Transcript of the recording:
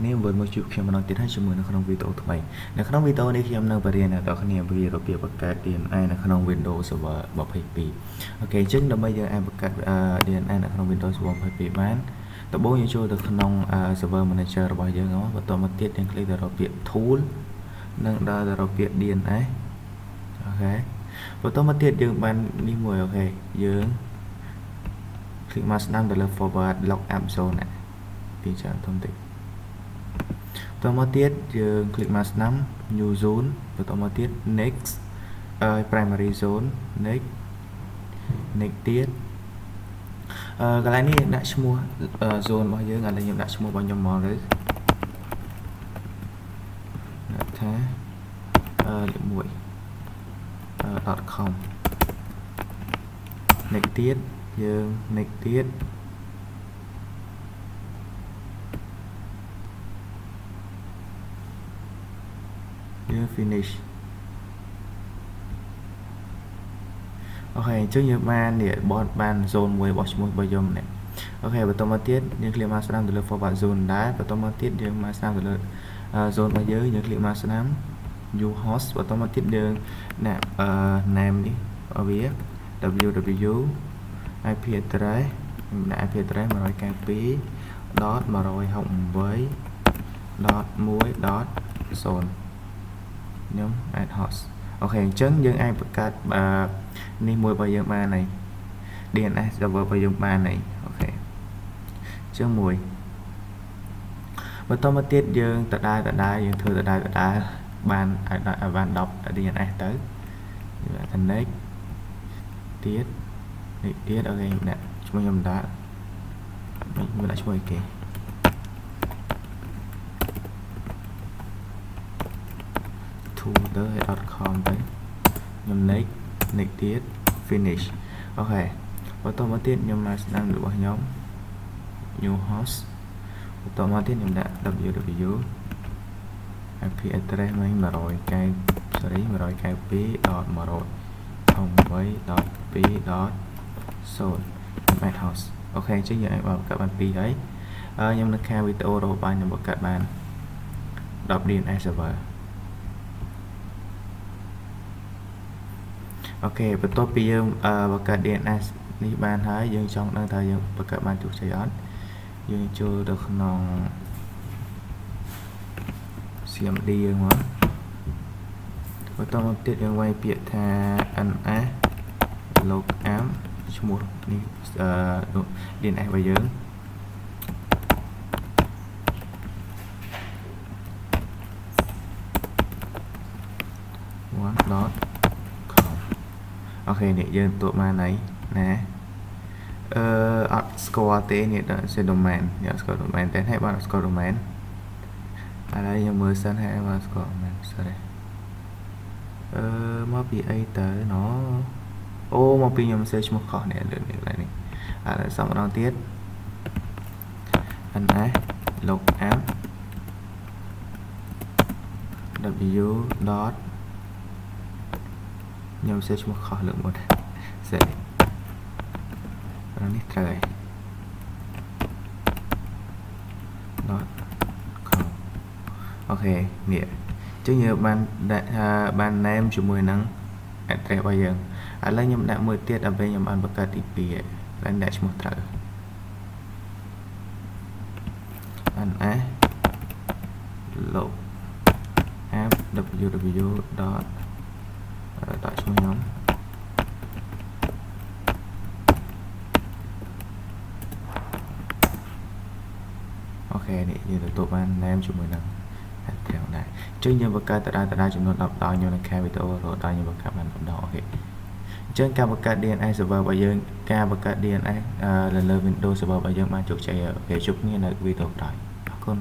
គ្នាវិលមកជួបខ្ញុំម្ដងទៀតហើយជាមួយនៅក្នុងវីដេអូថ្មីនៅក្នុងវីដេអូនេះខ្ញុំនឹងបរៀនអ្នកទាំងគ្នាពីរបៀបបង្កើត DNA នៅក្នុង Windows Server 22អូខេអញ្ចឹងដើម្បីយើងអាចបង្កើត DNA នៅក្នុង Windows Server 22បានដំបូងយើងចូលទៅក្នុង Server Manager របស់យើងមកបន្ទាប់មកទៀតយើងคลิกទៅរកពាក្យ Tool និងដល់ទៅរកពាក្យ DNA អូខេបន្ទាប់មកទៀតយើងបាននេះមួយអូខេយើងคลิกមកស្ដាំទៅលើ Forward Lock App Zone ពីច្រើនធំតិចបន្តមកទៀតយើង click មកស្ដាំ New Zone បន្តមកទៀត Next Primary Zone Next ទៀតកន្លែងនេះដាក់ឈ្មោះ Zone របស់យើងឥឡូវខ្ញុំដាក់ឈ្មោះរបស់ខ្ញុំមកទៅដាក់ថា1.com Next ទៀតយើង Next ទៀតfinish អូខេអញ្ចឹងយើងបាននេះបាន zone មួយរបស់ឈ្មោះរបស់ខ្ញុំនេះអូខេបន្តមកទៀតយើង click មកស្ដាំទៅលើ forward zone ដែរបន្តមកទៀតយើងមកស្ដាំទៅលើ zone របស់យើង click មកស្ដាំ new host បន្តមកទៀតយើងណាname នេះវា www IP address ដាក់ IP address 192.168.1.0 ខ្ញុំ add host អូខេអញ្ចឹងយើងអាចបង្កើតនេះមួយរបស់យើងបានហើយ DNS server របស់យើងបានហើយអូខេអញ្ចឹងមួយបន្តមកទៀតយើងដដែលយើងធ្វើដដែលបានឲ្យបាន10 DNS ទៅយើង connect ទៀតអូខេខ្ញុំដាក់ឈ្មោះខ្ញុំដាក់ឈ្មោះគេ.com ទៅខ្ញុំ next ទៀត finish អូខេបន្តមកទៀតខ្ញុំមកស្ដាំរបស់ខ្ញុំ new host បន្តមកទៀតខ្ញុំដាក់ www IP address វិញ 192.168.2.0 add host អូខេអញ្ចឹងយើងអាចបង្កើតបាន2ហើយខ្ញុំនៅខាងវីដេអូរបស់បានខ្ញុំបង្កើតបាន10 DNS serverអូខេបន្ទាប់ពីយើងបង្កើត DNS នេះបានហើយយើងចង់ដឹងថាយើងបង្កើតបានជោគជ័យអត់យើងចូលទៅក្នុង CMD យើងមកបន្តមកទៀតយើងវាយពាក្យថា NS log am ឈ្មោះនេះDNS របស់យើងអូខេនេះយើងទទួលបានហើយណាអត់ស្គាល់ទេនេះដល់ domain យើងស្គាល់ domain តែហើយបានស្គាល់ domain ឥឡូវយើងមើលសិនហើយបានស្គាល់ domain សិនមកពីអីទៅណអូមកពីខ្ញុំសេឈ្មោះខុសនេះលើនេះឥឡូវសំម្ដងទៀត ns log app w. ខ្ញុំសេឈ្មោះខុសលើកមុនសេនេះត្រូវហើយ .com អូខេនេះអញ្ចឹងយើងបានដាក់បាន name ជាមួយនឹង address របស់យើងឥឡូវខ្ញុំដាក់មួយទៀតដើម្បីខ្ញុំបានបង្កើតទី2ហើយឡើងដាក់ឈ្មោះត្រូវ ns log app www. ដាក់ឈ្មោះខ្ញុំអូខេនេះយើងទទួលបាន name ជាមួយនឹង address ដែរអញ្ចឹងយើងបង្កើតដដែលចំនួន10ដងខ្ញុំនឹងខាងវីដេអូរហូតដល់ខ្ញុំបង្កើតបាន10ដងអូខេអញ្ចឹងការបង្កើត DNS server របស់យើងការបង្កើត DNS លើ Windows server របស់យើងបានជោគជ័យអូខេជួបគ្នានៅវីដេអូក្រោយអរគុណ